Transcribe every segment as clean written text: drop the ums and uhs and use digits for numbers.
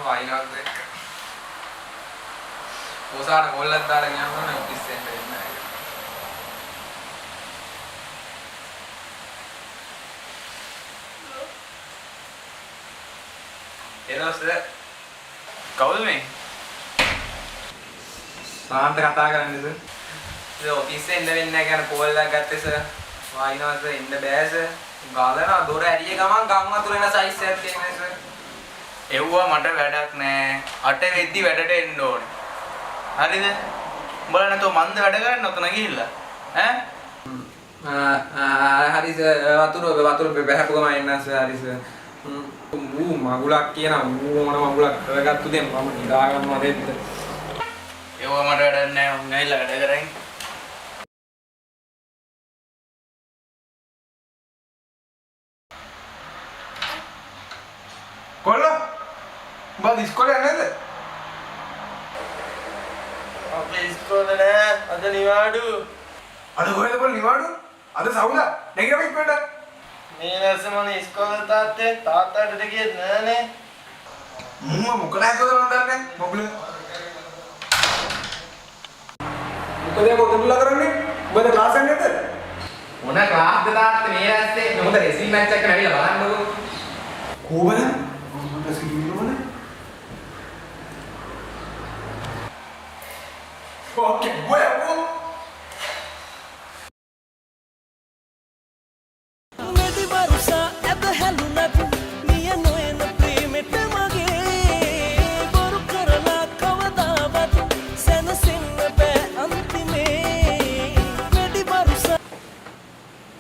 වයින්වත් එක්ක ඔසාර කොල්ලක් දාලා ගියාම තමයි ඔෆිස් එන්න එන්නේ. එනොස් කවුද මේ? සාන්ත කතා කරන්නේ සර්. ඒ ඔෆිස් එන්න වෙන්නේ නැහැ කියන කෝල් එකක් ගත්තේ සර්. වයින්වත් එන්න බෑ සර්. ගාලනා දොර ඇරිය ගමන් ගම් වතුර එන සයිස් එකක් තියෙනවා සර්. එව්වා මට වැඩක් නෑ. 8 වෙද්දි වැඩට එන්න ඕනේ. හරිද? උඹලා නැතෝ මන්ද වැඩ කරන්න ඔතන ගිහිල්ලා. ඈ? හරි වතුර බහැපුවම එන්න හරි සර්. මගුලක් කියන මොන මගුලක් කරගත්තු දෙන්න මම නිදා ගන්නවා දෙන්න. එව්වා මට වැඩක් නෑ. උන් ඇවිල්ලා වැඩ කරන්නේ. කොල්ලෝ බාද ඉස්කෝලේ යන්නේ නැද්ද? අපේ ඉස්කෝලේ නෑ අද නිවාඩු. අද කොහෙද බල නිවාඩු? අද සවුල නැගිටම ඉක්මනට. මේ නැසමනේ ඉස්කෝලේ තාත්තේ තාත්තට දෙකියෙත් නෑනේ. මොකද හදවද මන් දන්නේ මොබ්ල. මොකද කොතනලා කරන්නේ? ඔබද ක්ලාස් එකක් නේද? මොන ක්ලාස්ද තාත්තේ මේ ඇස්සේ මොකද රෙසින් මැච් එකක් නැවිලා බලන්නකෝ. කොහොමද? Fucking huevo!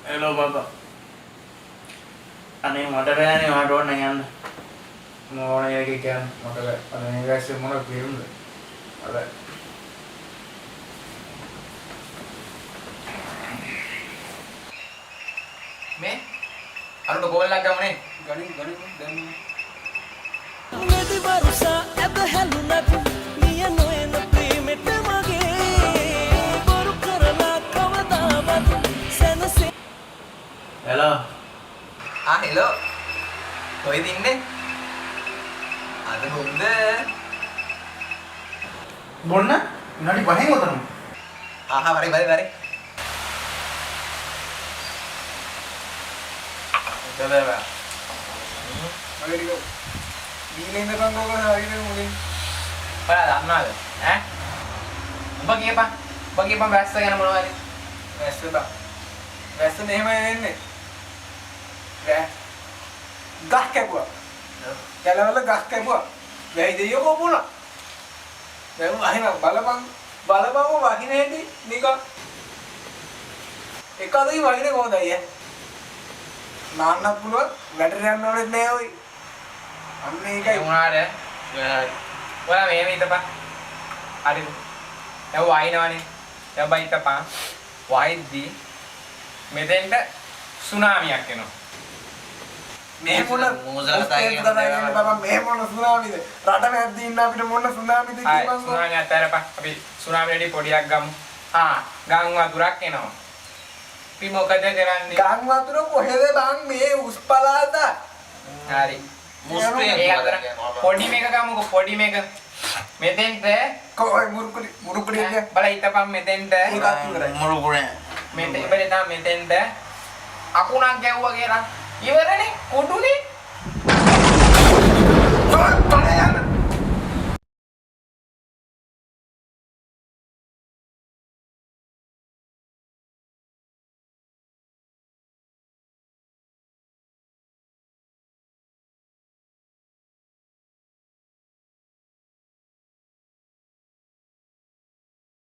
Hello Papa. Ani mata bෑනේ මට ඕන යන්න. මොන එකේ කියන්නේ මට අනේ ගැස්සේ මොන ක්ලියුම්ද? අර මේ අරුට ගෝල් එකක් ගමුනේ. ගනි දැන් මෙදි වරුසා ඇද හැලුනත් මිය නොයන ප්‍රේමෙට මගේ බොරු කරලා කවදාවත් සැනසෙ. හෙලෝ. හෙලෝ. කොහෙද ඉන්නේ? අද බොන්ද? බොන්න? විනාඩි 5න් උතන. වරේ. Coba. Mari go. Dine na kan ko hari na muli. Para dannawada? Bagi apa වැස්ස ගැන මොනවද? වැස්ස මෙහෙම එන්නේ. ගහ කැපුවා. කැලවල ගහ කැපුවා. වෙයි දෙයියෝ කොපුණා. දැන් අහින බලපං වහින හැටි නිකන් එකදයි වහිනේ කොහොමද අයියා? නාන්නත් පුළුවන් වැඩට යන්න ඕනෙත් නෑ ඔයි. අන්න ඒකයි වුණාද? ඔයා මෙහෙම හිටපන්. හරිද? දැන් වහිනවනේ. දැන් බයි හිටපන්. වහිද්දි මෙතෙන්ට සුනාමියක් එනවා. මේ මොන මොසල කතා කියන්නේ බබා මේ මොන සුනාමිද? රට මැද්දේ ඉන්න අපිට මොන සුනාමිද කියපන්. සුනාමිය අතරපන්. අපි සුනාමියේදී පොඩියක් ගමු. ගම් වතුරක් එනවා. අපි මොකද කරන්නේ? ගම් වතුර කොහෙද බං මේ උස් පළාත? හරි. පොඩි මේක ගමුකෝ පොඩි මේක. මෙතෙන්ට කොයි මුරුකුඩි බල හිටපන් මෙතෙන්ට. මුරුකුඩේ. මෙතෙන් ඉබලේ තමයි මෙතෙන්ට අකුණක් ගැව්වා කියලා. ඉවරනේ කුඩුනේ.